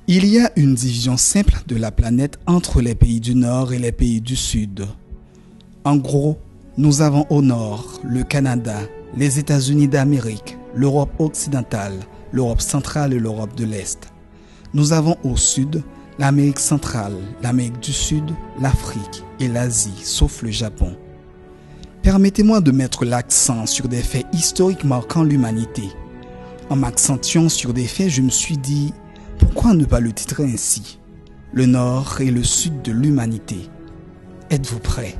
Il y a une division simple de la planète entre les pays du Nord et les pays du Sud. En gros, nous avons au Nord le Canada, les États-Unis d'Amérique, l'Europe occidentale, l'Europe centrale et l'Europe de l'Est. Nous avons au Sud l'Amérique centrale, l'Amérique du Sud, l'Afrique et l'Asie, sauf le Japon. Permettez-moi de mettre l'accent sur des faits historiques marquant l'humanité. En m'accentuant sur des faits, je me suis dit, pourquoi ne pas le titrer ainsi? Le Nord et le Sud de l'humanité. Êtes-vous prêts?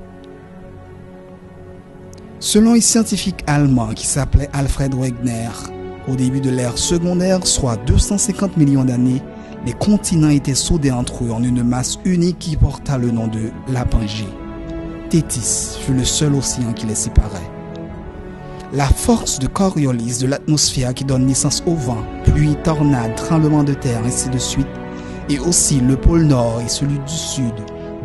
Selon un scientifique allemand qui s'appelait Alfred Wegener, au début de l'ère secondaire, soit 250 millions d'années, les continents étaient soudés entre eux en une masse unique qui porta le nom de la Pangée. Téthys fut le seul océan qui les séparait. La force de Coriolis de l'atmosphère qui donne naissance au vent, pluie, tornades, tremblements de terre, ainsi de suite, et aussi le pôle Nord et celui du Sud,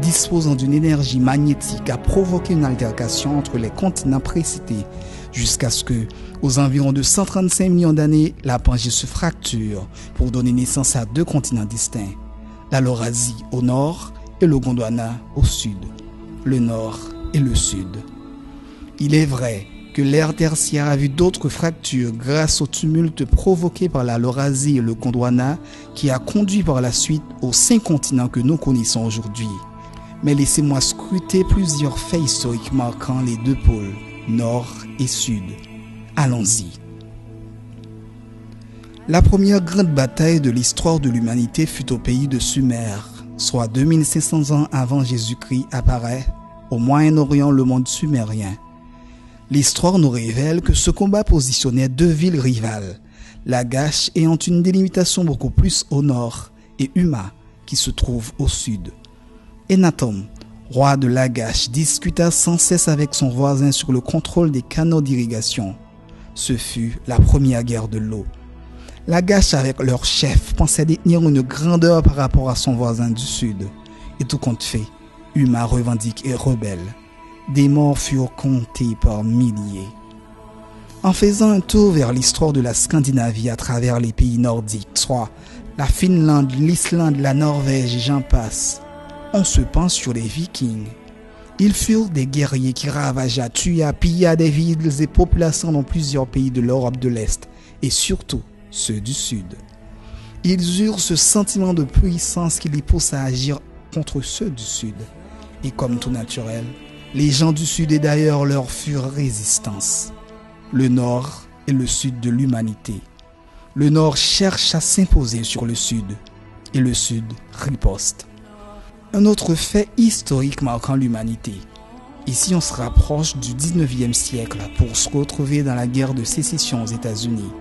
disposant d'une énergie magnétique, a provoqué une altercation entre les continents précités, jusqu'à ce que, aux environs de 135 millions d'années, la Pangée se fracture pour donner naissance à deux continents distincts, la Laurasie au nord et le Gondwana au sud, le nord et le sud. Il est vrai que l'ère tertiaire a vu d'autres fractures grâce au tumulte provoqué par la Laurasie et le Gondwana qui a conduit par la suite aux 5 continents que nous connaissons aujourd'hui. Mais laissez-moi scruter plusieurs faits historiques marquant les deux pôles, nord et sud. Allons-y. La première grande bataille de l'histoire de l'humanité fut au pays de Sumer, soit 2500 ans avant Jésus-Christ apparaît au Moyen-Orient le monde sumérien. L'histoire nous révèle que ce combat positionnait deux villes rivales, Lagash ayant une délimitation beaucoup plus au nord et Umma qui se trouve au sud. Enatom, roi de Lagash, discuta sans cesse avec son voisin sur le contrôle des canaux d'irrigation. Ce fut la première guerre de l'eau. Lagash avec leur chef pensait détenir une grandeur par rapport à son voisin du sud. Et tout compte fait, Umma revendique et rebelle. Des morts furent comptés par milliers. En faisant un tour vers l'histoire de la Scandinavie à travers les pays nordiques, soit la Finlande, l'Islande, la Norvège et j'en passe, on se penche sur les Vikings. Ils furent des guerriers qui ravagea, tua, pilla des villes et populations dans plusieurs pays de l'Europe de l'Est et surtout ceux du Sud. Ils eurent ce sentiment de puissance qui les poussa à agir contre ceux du Sud. Et comme tout naturel, les gens du Sud et d'ailleurs leur furent résistance. Le Nord est le Sud de l'humanité. Le Nord cherche à s'imposer sur le Sud et le Sud riposte. Un autre fait historique marquant l'humanité. Ici, on se rapproche du 19e siècle pour se retrouver dans la guerre de sécession aux États-Unis.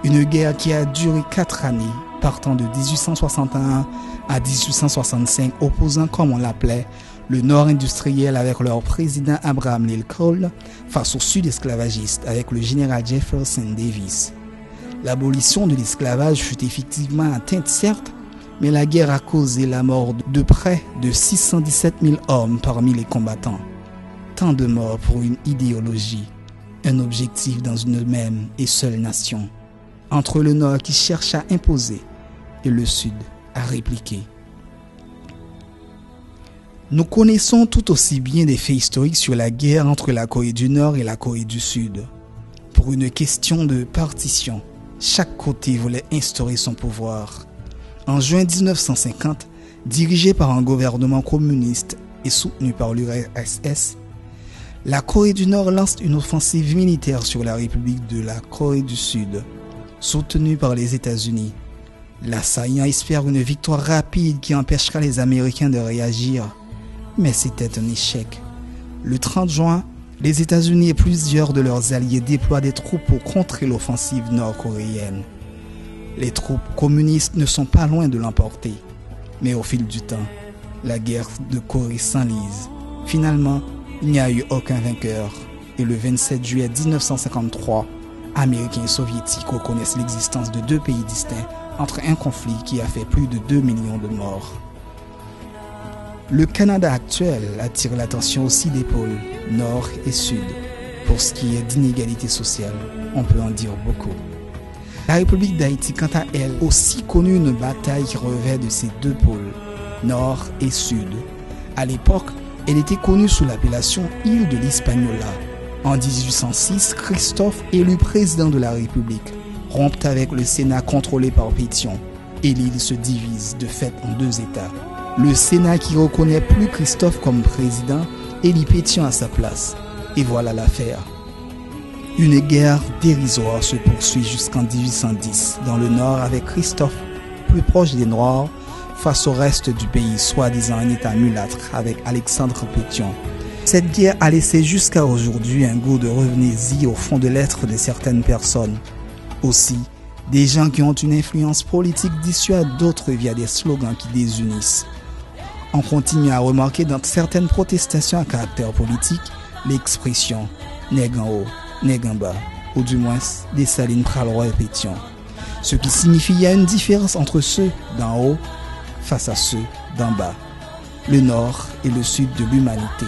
Une guerre qui a duré 4 années, partant de 1861 à 1865, opposant, comme on l'appelait, le Nord industriel avec leur président Abraham Lincoln face au Sud esclavagiste avec le général Jefferson Davis. L'abolition de l'esclavage fut effectivement atteinte, certes, mais la guerre a causé la mort de près de 617 000 hommes parmi les combattants. Tant de morts pour une idéologie, un objectif dans une même et seule nation, entre le Nord qui cherche à imposer et le Sud à répliquer. Nous connaissons tout aussi bien des faits historiques sur la guerre entre la Corée du Nord et la Corée du Sud. Pour une question de partition, chaque côté voulait instaurer son pouvoir. En juin 1950, dirigé par un gouvernement communiste et soutenu par l'URSS, la Corée du Nord lance une offensive militaire sur la République de la Corée du Sud, soutenue par les États-Unis. L'assaillant espère une victoire rapide qui empêchera les Américains de réagir. Mais c'était un échec. Le 30 juin, les États-Unis et plusieurs de leurs alliés déploient des troupes pour contrer l'offensive nord-coréenne. Les troupes communistes ne sont pas loin de l'emporter. Mais au fil du temps, la guerre de Corée s'enlise. Finalement, il n'y a eu aucun vainqueur. Et le 27 juillet 1953, Américains et Soviétiques reconnaissent l'existence de deux pays distincts entre un conflit qui a fait plus de 2 millions de morts. Le Canada actuel attire l'attention aussi des pôles Nord et Sud. Pour ce qui est d'inégalité sociale, on peut en dire beaucoup. La République d'Haïti, quant à elle, aussi connut une bataille qui revêt de ses deux pôles, nord et sud. À l'époque, elle était connue sous l'appellation île de l'Hispaniola. En 1806, Christophe, élu président de la République, rompt avec le Sénat contrôlé par Pétion et l'île se divise de fait en deux États. Le Sénat qui reconnaît plus Christophe comme président élit Pétion à sa place. Et voilà l'affaire. Une guerre dérisoire se poursuit jusqu'en 1810 dans le nord avec Christophe, plus proche des Noirs, face au reste du pays, soi-disant un état mulâtre avec Alexandre Pétion. Cette guerre a laissé jusqu'à aujourd'hui un goût de revenez-y au fond de l'être de certaines personnes. Aussi, des gens qui ont une influence politique dissuadent d'autres via des slogans qui désunissent. On continue à remarquer dans certaines protestations à caractère politique l'expression « nèg en haut, nèg en bas » ou du moins « Dessalines pral roi Pétion », ce qui signifie qu'il y a une différence entre ceux d'en haut face à ceux d'en bas, le nord et le sud de l'humanité.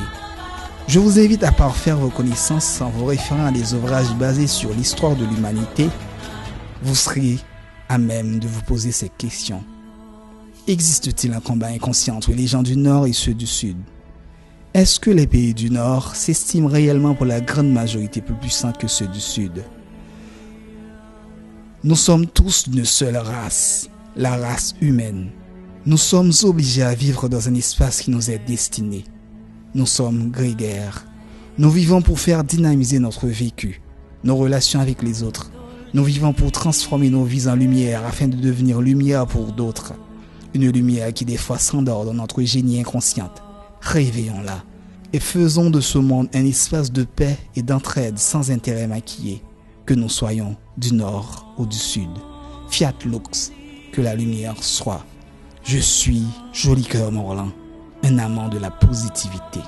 Je vous invite à parfaire vos connaissances en vous référant à des ouvrages basés sur l'histoire de l'humanité. Vous serez à même de vous poser ces questions. Existe-t-il un combat inconscient entre les gens du Nord et ceux du Sud? Est-ce que les pays du Nord s'estiment réellement pour la grande majorité plus puissants que ceux du Sud? Nous sommes tous d'une seule race, la race humaine. Nous sommes obligés à vivre dans un espace qui nous est destiné. Nous sommes grégaires. Nous vivons pour faire dynamiser notre vécu, nos relations avec les autres. Nous vivons pour transformer nos vies en lumière afin de devenir lumière pour d'autres. Une lumière qui des fois s'endort dans notre génie inconsciente. Réveillons-la et faisons de ce monde un espace de paix et d'entraide sans intérêt maquillé. Que nous soyons du Nord ou du Sud. Fiat Lux, que la lumière soit. Je suis Joli Cœur Morland, un amant de la positivité.